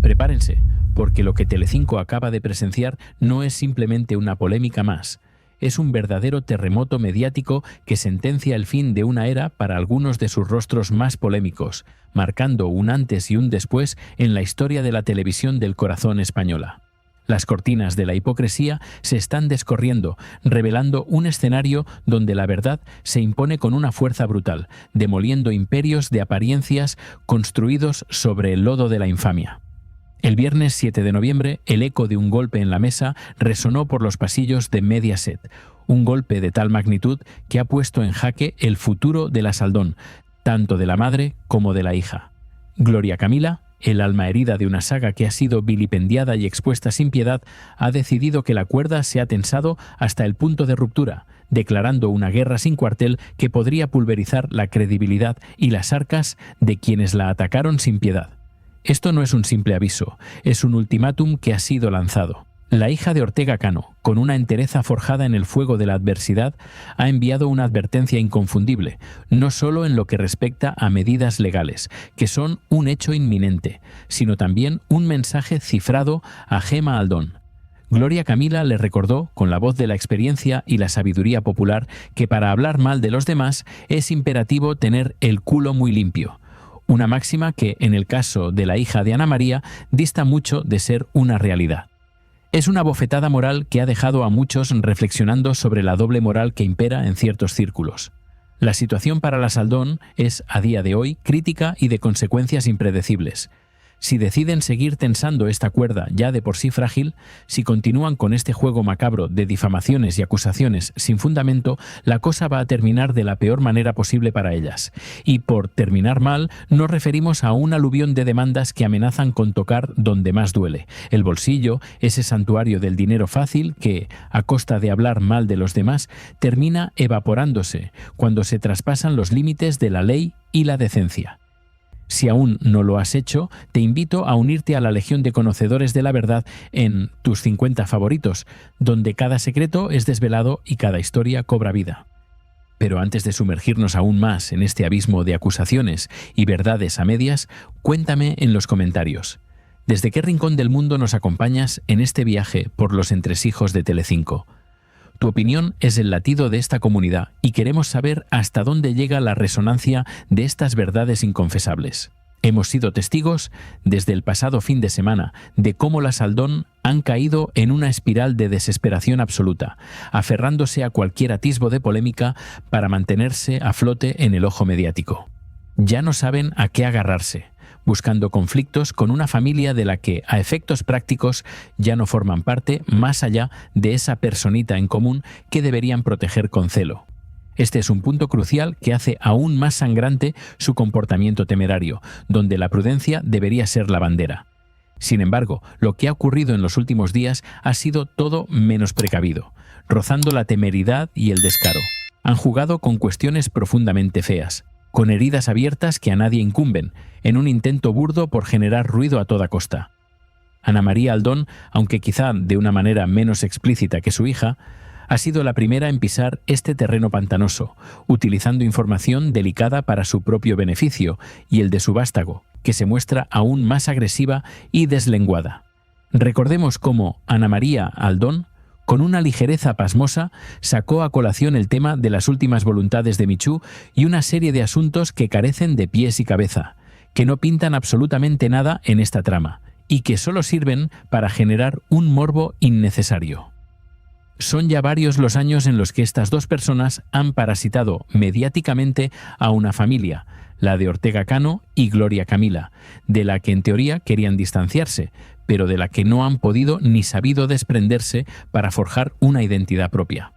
Prepárense, porque lo que Telecinco acaba de presenciar no es simplemente una polémica más. Es un verdadero terremoto mediático que sentencia el fin de una era para algunos de sus rostros más polémicos, marcando un antes y un después en la historia de la televisión del corazón española. Las cortinas de la hipocresía se están descorriendo, revelando un escenario donde la verdad se impone con una fuerza brutal, demoliendo imperios de apariencias construidos sobre el lodo de la infamia. El viernes 7 de noviembre, el eco de un golpe en la mesa resonó por los pasillos de Mediaset, un golpe de tal magnitud que ha puesto en jaque el futuro de la Saldón, tanto de la madre como de la hija. Gloria Camila, el alma herida de una saga que ha sido vilipendiada y expuesta sin piedad, ha decidido que la cuerda se ha tensado hasta el punto de ruptura, declarando una guerra sin cuartel que podría pulverizar la credibilidad y las arcas de quienes la atacaron sin piedad. Esto no es un simple aviso, es un ultimátum que ha sido lanzado. La hija de Ortega Cano, con una entereza forjada en el fuego de la adversidad, ha enviado una advertencia inconfundible, no solo en lo que respecta a medidas legales, que son un hecho inminente, sino también un mensaje cifrado a Gema Aldón. Gloria Camila le recordó, con la voz de la experiencia y la sabiduría popular, que para hablar mal de los demás es imperativo tener el culo muy limpio. Una máxima que, en el caso de la hija de Ana María, dista mucho de ser una realidad. Es una bofetada moral que ha dejado a muchos reflexionando sobre la doble moral que impera en ciertos círculos. La situación para la Saldón es, a día de hoy, crítica y de consecuencias impredecibles. Si deciden seguir tensando esta cuerda ya de por sí frágil, si continúan con este juego macabro de difamaciones y acusaciones sin fundamento, la cosa va a terminar de la peor manera posible para ellas. Y por terminar mal, nos referimos a un aluvión de demandas que amenazan con tocar donde más duele, el bolsillo, ese santuario del dinero fácil que, a costa de hablar mal de los demás, termina evaporándose cuando se traspasan los límites de la ley y la decencia. Si aún no lo has hecho, te invito a unirte a la legión de conocedores de la verdad en Tus 50 favoritos, donde cada secreto es desvelado y cada historia cobra vida. Pero antes de sumergirnos aún más en este abismo de acusaciones y verdades a medias, cuéntame en los comentarios. ¿Desde qué rincón del mundo nos acompañas en este viaje por los entresijos de Telecinco? Tu opinión es el latido de esta comunidad y queremos saber hasta dónde llega la resonancia de estas verdades inconfesables. Hemos sido testigos, desde el pasado fin de semana, de cómo la Saldón han caído en una espiral de desesperación absoluta, aferrándose a cualquier atisbo de polémica para mantenerse a flote en el ojo mediático. Ya no saben a qué agarrarse, buscando conflictos con una familia de la que, a efectos prácticos, ya no forman parte más allá de esa personita en común que deberían proteger con celo. Este es un punto crucial que hace aún más sangrante su comportamiento temerario, donde la prudencia debería ser la bandera. Sin embargo, lo que ha ocurrido en los últimos días ha sido todo menos precavido, rozando la temeridad y el descaro. Han jugado con cuestiones profundamente feas, con heridas abiertas que a nadie incumben, en un intento burdo por generar ruido a toda costa. Ana María Aldón, aunque quizá de una manera menos explícita que su hija, ha sido la primera en pisar este terreno pantanoso, utilizando información delicada para su propio beneficio y el de su vástago, que se muestra aún más agresiva y deslenguada. Recordemos cómo Ana María Aldón, con una ligereza pasmosa, sacó a colación el tema de las últimas voluntades de Michu y una serie de asuntos que carecen de pies y cabeza, que no pintan absolutamente nada en esta trama y que solo sirven para generar un morbo innecesario. Son ya varios los años en los que estas dos personas han parasitado mediáticamente a una familia, la de Ortega Cano y Gloria Camila, de la que en teoría querían distanciarse, pero de la que no han podido ni sabido desprenderse para forjar una identidad propia.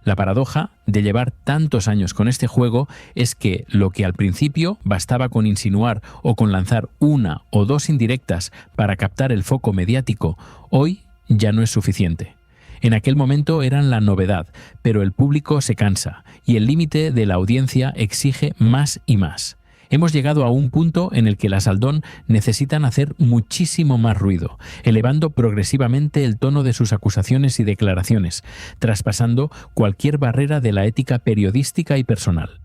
La paradoja de llevar tantos años con este juego es que lo que al principio bastaba con insinuar o con lanzar una o dos indirectas para captar el foco mediático, hoy ya no es suficiente. En aquel momento eran la novedad, pero el público se cansa y el límite de la audiencia exige más y más. Hemos llegado a un punto en el que la Saldón necesitan hacer muchísimo más ruido, elevando progresivamente el tono de sus acusaciones y declaraciones, traspasando cualquier barrera de la ética periodística y personal.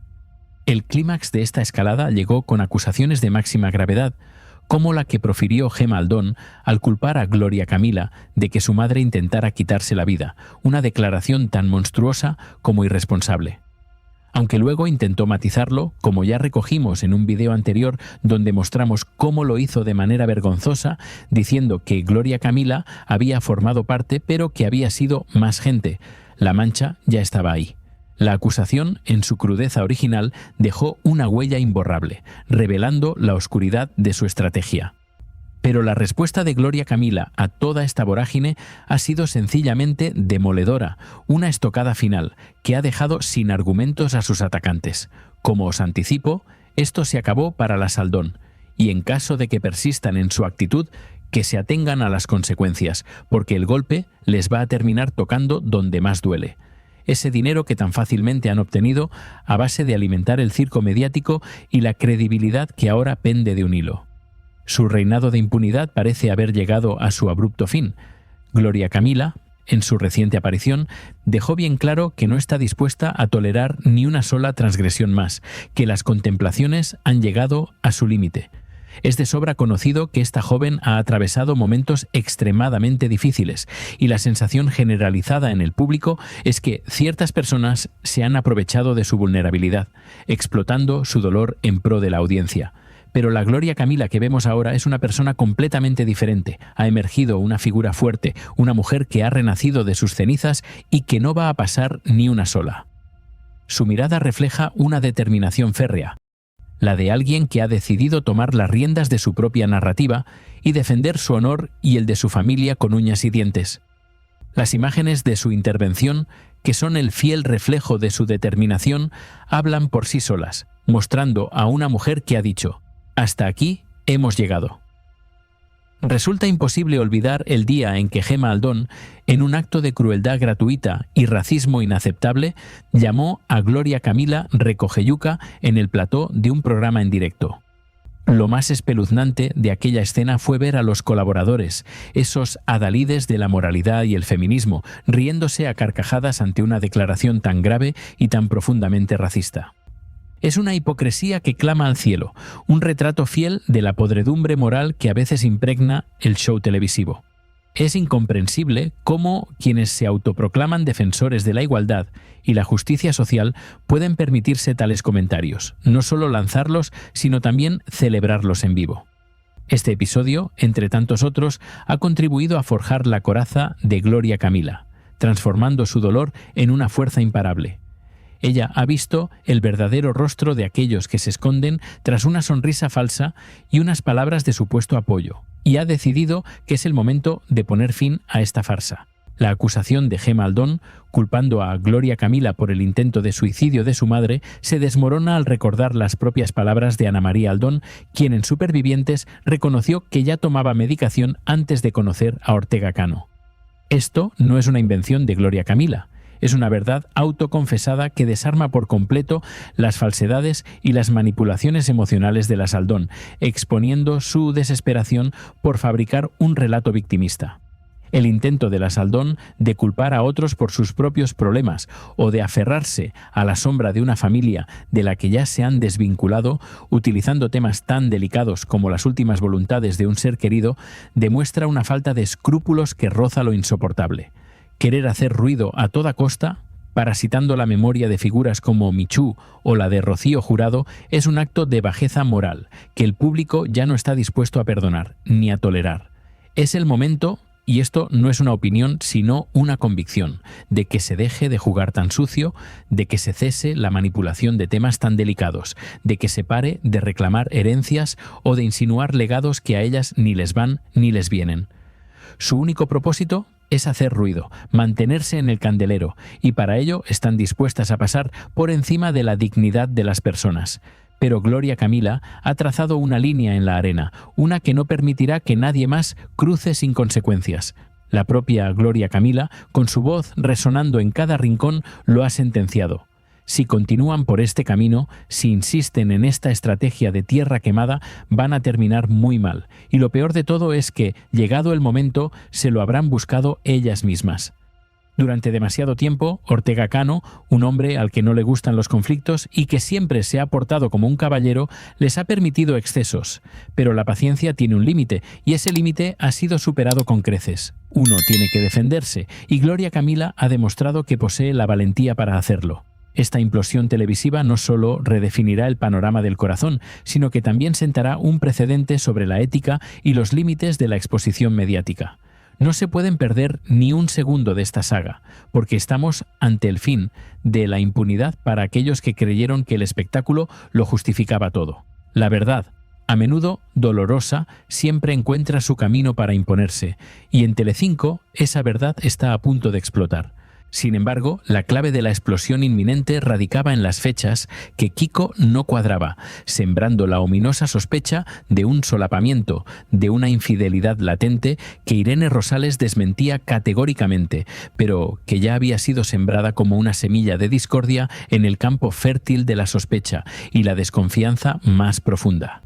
El clímax de esta escalada llegó con acusaciones de máxima gravedad, como la que profirió Gemma Aldón al culpar a Gloria Camila de que su madre intentara quitarse la vida, una declaración tan monstruosa como irresponsable. Aunque luego intentó matizarlo, como ya recogimos en un video anterior donde mostramos cómo lo hizo de manera vergonzosa, diciendo que Gloria Camila había formado parte pero que había sido más gente. La mancha ya estaba ahí. La acusación, en su crudeza original, dejó una huella imborrable, revelando la oscuridad de su estrategia. Pero la respuesta de Gloria Camila a toda esta vorágine ha sido sencillamente demoledora, una estocada final que ha dejado sin argumentos a sus atacantes. Como os anticipo, esto se acabó para las Aldón, y en caso de que persistan en su actitud, que se atengan a las consecuencias, porque el golpe les va a terminar tocando donde más duele. Ese dinero que tan fácilmente han obtenido a base de alimentar el circo mediático y la credibilidad que ahora pende de un hilo. Su reinado de impunidad parece haber llegado a su abrupto fin. Gloria Camila, en su reciente aparición, dejó bien claro que no está dispuesta a tolerar ni una sola transgresión más, que las contemplaciones han llegado a su límite. Es de sobra conocido que esta joven ha atravesado momentos extremadamente difíciles y la sensación generalizada en el público es que ciertas personas se han aprovechado de su vulnerabilidad, explotando su dolor en pro de la audiencia. Pero la Gloria Camila que vemos ahora es una persona completamente diferente. Ha emergido una figura fuerte, una mujer que ha renacido de sus cenizas y que no va a pasar ni una sola. Su mirada refleja una determinación férrea, la de alguien que ha decidido tomar las riendas de su propia narrativa y defender su honor y el de su familia con uñas y dientes. Las imágenes de su intervención, que son el fiel reflejo de su determinación, hablan por sí solas, mostrando a una mujer que ha dicho: «Hasta aquí hemos llegado». Resulta imposible olvidar el día en que Gemma Aldón, en un acto de crueldad gratuita y racismo inaceptable, llamó a Gloria Camila recogeyuca en el plató de un programa en directo. Lo más espeluznante de aquella escena fue ver a los colaboradores, esos adalides de la moralidad y el feminismo, riéndose a carcajadas ante una declaración tan grave y tan profundamente racista. Es una hipocresía que clama al cielo, un retrato fiel de la podredumbre moral que a veces impregna el show televisivo. Es incomprensible cómo quienes se autoproclaman defensores de la igualdad y la justicia social pueden permitirse tales comentarios, no solo lanzarlos, sino también celebrarlos en vivo. Este episodio, entre tantos otros, ha contribuido a forjar la coraza de Gloria Camila, transformando su dolor en una fuerza imparable. Ella ha visto el verdadero rostro de aquellos que se esconden tras una sonrisa falsa y unas palabras de supuesto apoyo, y ha decidido que es el momento de poner fin a esta farsa. La acusación de Gemma Aldón, culpando a Gloria Camila por el intento de suicidio de su madre, se desmorona al recordar las propias palabras de Ana María Aldón, quien en Supervivientes reconoció que ya tomaba medicación antes de conocer a Ortega Cano. Esto no es una invención de Gloria Camila. Es una verdad autoconfesada que desarma por completo las falsedades y las manipulaciones emocionales de las Aldón, exponiendo su desesperación por fabricar un relato victimista. El intento de las Aldón de culpar a otros por sus propios problemas o de aferrarse a la sombra de una familia de la que ya se han desvinculado, utilizando temas tan delicados como las últimas voluntades de un ser querido, demuestra una falta de escrúpulos que roza lo insoportable. Querer hacer ruido a toda costa, parasitando la memoria de figuras como Michu o la de Rocío Jurado, es un acto de bajeza moral que el público ya no está dispuesto a perdonar ni a tolerar. Es el momento, y esto no es una opinión sino una convicción, de que se deje de jugar tan sucio, de que se cese la manipulación de temas tan delicados, de que se pare de reclamar herencias o de insinuar legados que a ellas ni les van ni les vienen. Su único propósito es hacer ruido, mantenerse en el candelero, y para ello están dispuestas a pasar por encima de la dignidad de las personas. Pero Gloria Camila ha trazado una línea en la arena, una que no permitirá que nadie más cruce sin consecuencias. La propia Gloria Camila, con su voz resonando en cada rincón, lo ha sentenciado. Si continúan por este camino, si insisten en esta estrategia de tierra quemada, van a terminar muy mal. Y lo peor de todo es que, llegado el momento, se lo habrán buscado ellas mismas. Durante demasiado tiempo, Ortega Cano, un hombre al que no le gustan los conflictos y que siempre se ha portado como un caballero, les ha permitido excesos. Pero la paciencia tiene un límite, y ese límite ha sido superado con creces. Uno tiene que defenderse, y Gloria Camila ha demostrado que posee la valentía para hacerlo. Esta implosión televisiva no solo redefinirá el panorama del corazón, sino que también sentará un precedente sobre la ética y los límites de la exposición mediática. No se pueden perder ni un segundo de esta saga, porque estamos ante el fin de la impunidad para aquellos que creyeron que el espectáculo lo justificaba todo. La verdad, a menudo dolorosa, siempre encuentra su camino para imponerse, y en Telecinco esa verdad está a punto de explotar. Sin embargo, la clave de la explosión inminente radicaba en las fechas que Kiko no cuadraba, sembrando la ominosa sospecha de un solapamiento, de una infidelidad latente que Irene Rosales desmentía categóricamente, pero que ya había sido sembrada como una semilla de discordia en el campo fértil de la sospecha y la desconfianza más profunda.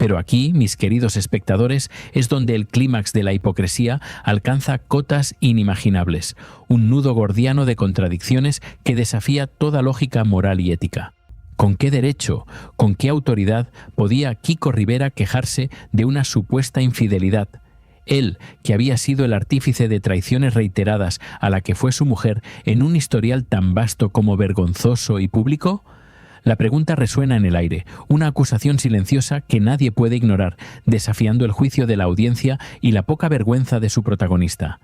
Pero aquí, mis queridos espectadores, es donde el clímax de la hipocresía alcanza cotas inimaginables, un nudo gordiano de contradicciones que desafía toda lógica moral y ética. ¿Con qué derecho, con qué autoridad podía Kiko Rivera quejarse de una supuesta infidelidad? Él, que había sido el artífice de traiciones reiteradas a la que fue su mujer en un historial tan vasto como vergonzoso y público. La pregunta resuena en el aire, una acusación silenciosa que nadie puede ignorar, desafiando el juicio de la audiencia y la poca vergüenza de su protagonista.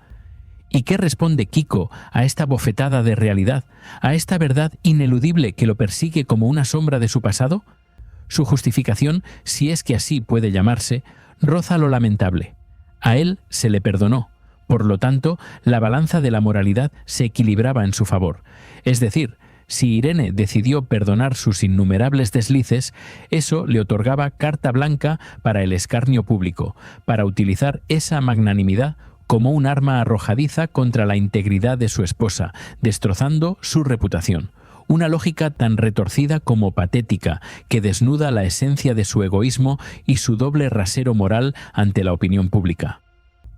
¿Y qué responde Kiko a esta bofetada de realidad, a esta verdad ineludible que lo persigue como una sombra de su pasado? Su justificación, si es que así puede llamarse, roza lo lamentable. A él se le perdonó. Por lo tanto, la balanza de la moralidad se equilibraba en su favor. Es decir, si Irene decidió perdonar sus innumerables deslices, eso le otorgaba carta blanca para el escarnio público, para utilizar esa magnanimidad como un arma arrojadiza contra la integridad de su esposa, destrozando su reputación. Una lógica tan retorcida como patética, que desnuda la esencia de su egoísmo y su doble rasero moral ante la opinión pública.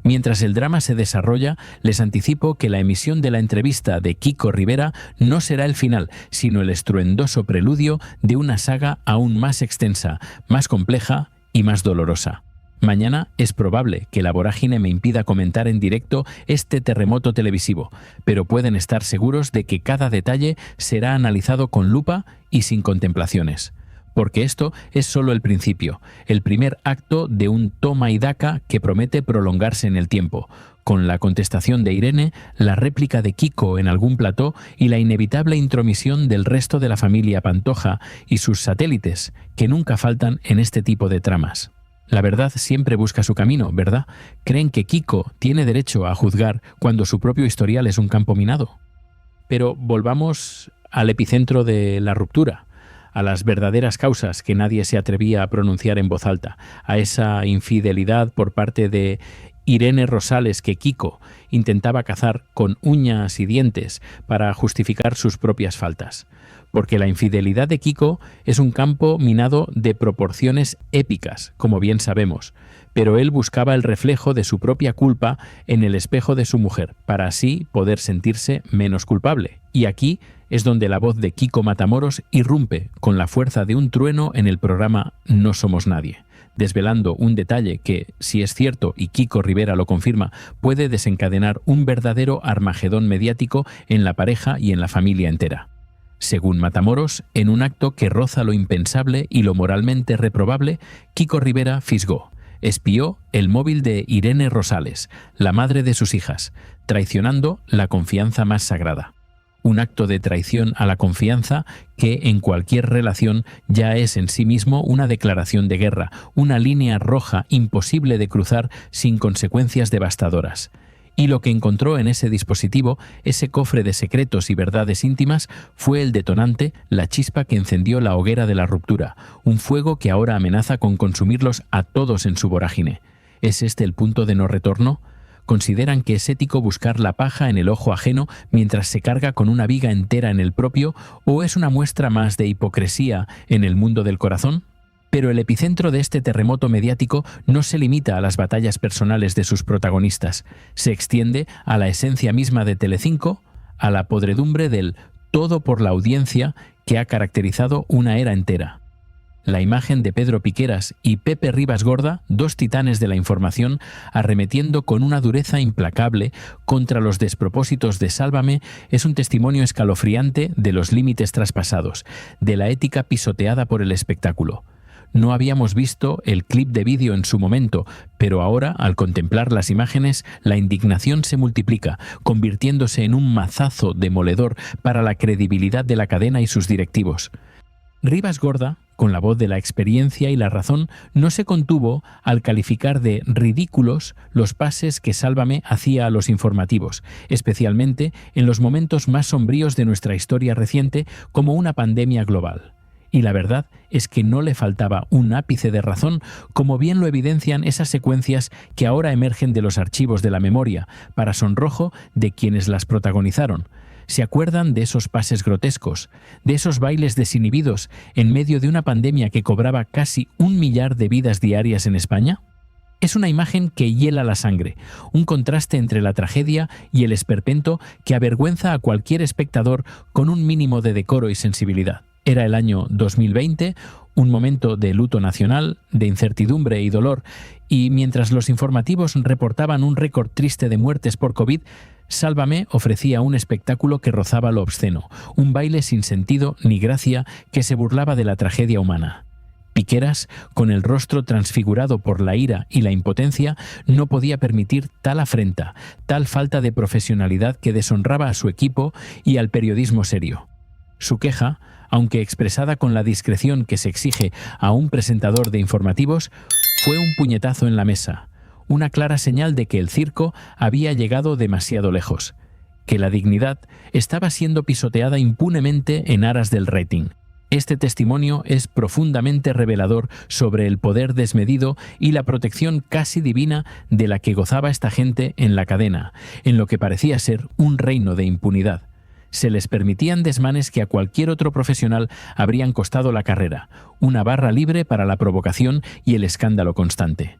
Mientras el drama se desarrolla, les anticipo que la emisión de la entrevista de Kiko Rivera no será el final, sino el estruendoso preludio de una saga aún más extensa, más compleja y más dolorosa. Mañana es probable que la vorágine me impida comentar en directo este terremoto televisivo, pero pueden estar seguros de que cada detalle será analizado con lupa y sin contemplaciones. Porque esto es solo el principio, el primer acto de un toma y daca que promete prolongarse en el tiempo, con la contestación de Irene, la réplica de Kiko en algún plató y la inevitable intromisión del resto de la familia Pantoja y sus satélites, que nunca faltan en este tipo de tramas. La verdad siempre busca su camino, ¿verdad? ¿Creen que Kiko tiene derecho a juzgar cuando su propio historial es un campo minado? Pero volvamos al epicentro de la ruptura, a las verdaderas causas que nadie se atrevía a pronunciar en voz alta, a esa infidelidad por parte de Irene Rosales que Kiko intentaba cazar con uñas y dientes para justificar sus propias faltas. Porque la infidelidad de Kiko es un campo minado de proporciones épicas, como bien sabemos, pero él buscaba el reflejo de su propia culpa en el espejo de su mujer, para así poder sentirse menos culpable. Y aquí es donde la voz de Kiko Matamoros irrumpe con la fuerza de un trueno en el programa No Somos Nadie, desvelando un detalle que, si es cierto y Kiko Rivera lo confirma, puede desencadenar un verdadero armagedón mediático en la pareja y en la familia entera. Según Matamoros, en un acto que roza lo impensable y lo moralmente reprobable, Kiko Rivera fisgó, espió el móvil de Irene Rosales, la madre de sus hijas, traicionando la confianza más sagrada. Un acto de traición a la confianza que en cualquier relación ya es en sí mismo una declaración de guerra, una línea roja imposible de cruzar sin consecuencias devastadoras. Y lo que encontró en ese dispositivo, ese cofre de secretos y verdades íntimas, fue el detonante, la chispa que encendió la hoguera de la ruptura, un fuego que ahora amenaza con consumirlos a todos en su vorágine. ¿Es este el punto de no retorno? ¿Consideran que es ético buscar la paja en el ojo ajeno mientras se carga con una viga entera en el propio, o es una muestra más de hipocresía en el mundo del corazón? Pero el epicentro de este terremoto mediático no se limita a las batallas personales de sus protagonistas, se extiende a la esencia misma de Telecinco, a la podredumbre del todo por la audiencia que ha caracterizado una era entera. La imagen de Pedro Piqueras y Pepe Rivas Gorda, dos titanes de la información, arremetiendo con una dureza implacable contra los despropósitos de Sálvame, es un testimonio escalofriante de los límites traspasados, de la ética pisoteada por el espectáculo. No habíamos visto el clip de vídeo en su momento, pero ahora, al contemplar las imágenes, la indignación se multiplica, convirtiéndose en un mazazo demoledor para la credibilidad de la cadena y sus directivos. Rivas Gorda, con la voz de la experiencia y la razón, no se contuvo al calificar de ridículos los pases que Sálvame hacía a los informativos, especialmente en los momentos más sombríos de nuestra historia reciente, como una pandemia global. Y la verdad es que no le faltaba un ápice de razón, como bien lo evidencian esas secuencias que ahora emergen de los archivos de la memoria, para sonrojo de quienes las protagonizaron. ¿Se acuerdan de esos pases grotescos, de esos bailes desinhibidos en medio de una pandemia que cobraba casi 1 millar de vidas diarias en España? Es una imagen que hiela la sangre, un contraste entre la tragedia y el esperpento que avergüenza a cualquier espectador con un mínimo de decoro y sensibilidad. Era el año 2020, un momento de luto nacional, de incertidumbre y dolor, y mientras los informativos reportaban un récord triste de muertes por COVID, Sálvame ofrecía un espectáculo que rozaba lo obsceno, un baile sin sentido ni gracia que se burlaba de la tragedia humana. Piqueras, con el rostro transfigurado por la ira y la impotencia, no podía permitir tal afrenta, tal falta de profesionalidad que deshonraba a su equipo y al periodismo serio. Su queja, aunque expresada con la discreción que se exige a un presentador de informativos, fue un puñetazo en la mesa, una clara señal de que el circo había llegado demasiado lejos, que la dignidad estaba siendo pisoteada impunemente en aras del rating. Este testimonio es profundamente revelador sobre el poder desmedido y la protección casi divina de la que gozaba esta gente en la cadena, en lo que parecía ser un reino de impunidad. Se les permitían desmanes que a cualquier otro profesional habrían costado la carrera, una barra libre para la provocación y el escándalo constante.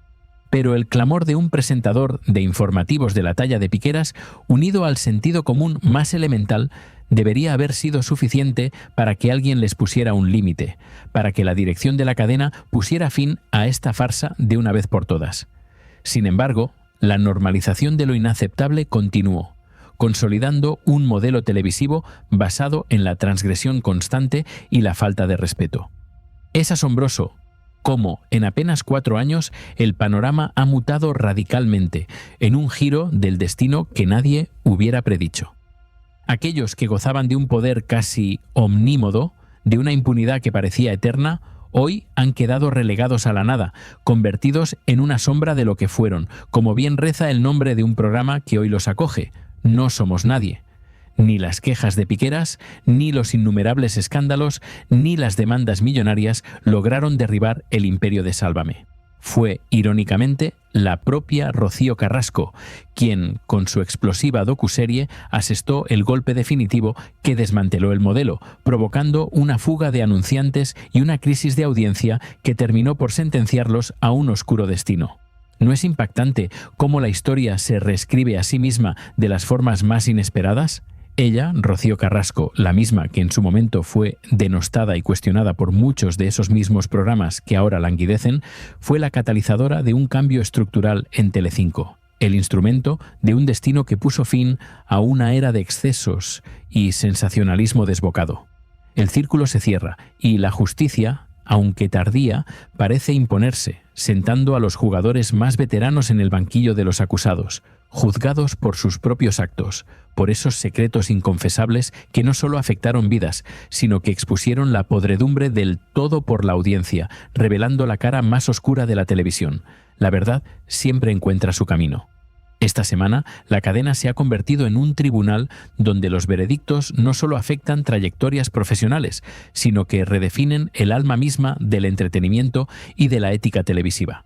Pero el clamor de un presentador de informativos de la talla de Piqueras, unido al sentido común más elemental, debería haber sido suficiente para que alguien les pusiera un límite, para que la dirección de la cadena pusiera fin a esta farsa de una vez por todas. Sin embargo, la normalización de lo inaceptable continuó, consolidando un modelo televisivo basado en la transgresión constante y la falta de respeto. Es asombroso cómo, en apenas 4 años, el panorama ha mutado radicalmente, en un giro del destino que nadie hubiera predicho. Aquellos que gozaban de un poder casi omnímodo, de una impunidad que parecía eterna, hoy han quedado relegados a la nada, convertidos en una sombra de lo que fueron, como bien reza el nombre de un programa que hoy los acoge: No somos nadie. Ni las quejas de Piqueras, ni los innumerables escándalos, ni las demandas millonarias lograron derribar el imperio de Sálvame. Fue, irónicamente, la propia Rocío Carrasco, quien, con su explosiva docuserie, asestó el golpe definitivo que desmanteló el modelo, provocando una fuga de anunciantes y una crisis de audiencia que terminó por sentenciarlos a un oscuro destino. ¿No es impactante cómo la historia se reescribe a sí misma de las formas más inesperadas? Ella, Rocío Carrasco, la misma que en su momento fue denostada y cuestionada por muchos de esos mismos programas que ahora languidecen, fue la catalizadora de un cambio estructural en Telecinco, el instrumento de un destino que puso fin a una era de excesos y sensacionalismo desbocado. El círculo se cierra y la justicia, aunque tardía, parece imponerse, sentando a los jugadores más veteranos en el banquillo de los acusados, juzgados por sus propios actos, por esos secretos inconfesables que no solo afectaron vidas, sino que expusieron la podredumbre del todo por la audiencia, revelando la cara más oscura de la televisión. La verdad siempre encuentra su camino. Esta semana, la cadena se ha convertido en un tribunal donde los veredictos no solo afectan trayectorias profesionales, sino que redefinen el alma misma del entretenimiento y de la ética televisiva.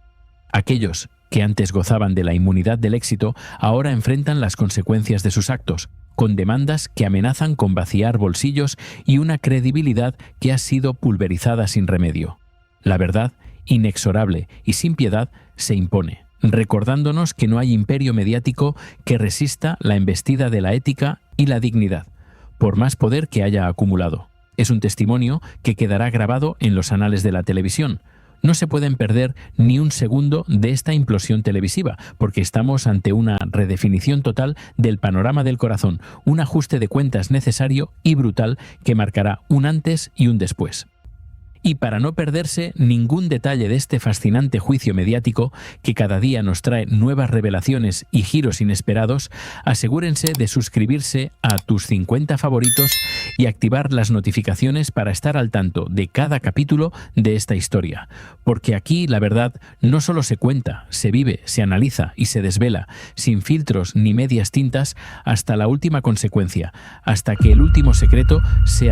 Aquellos que antes gozaban de la inmunidad del éxito, ahora enfrentan las consecuencias de sus actos, con demandas que amenazan con vaciar bolsillos y una credibilidad que ha sido pulverizada sin remedio. La verdad, inexorable y sin piedad, se impone, recordándonos que no hay imperio mediático que resista la embestida de la ética y y la dignidad, por más poder que haya acumulado. Es un testimonio que quedará grabado en los anales de la televisión. No se pueden perder ni un segundo de esta implosión televisiva, porque estamos ante una redefinición total del panorama del corazón, un ajuste de cuentas necesario y brutal que marcará un antes y un después. Y para no perderse ningún detalle de este fascinante juicio mediático que cada día nos trae nuevas revelaciones y giros inesperados, asegúrense de suscribirse a tus 50 favoritos y activar las notificaciones para estar al tanto de cada capítulo de esta historia. Porque aquí, la verdad, no solo se cuenta, se vive, se analiza y se desvela, sin filtros ni medias tintas, hasta la última consecuencia, hasta que el último secreto sea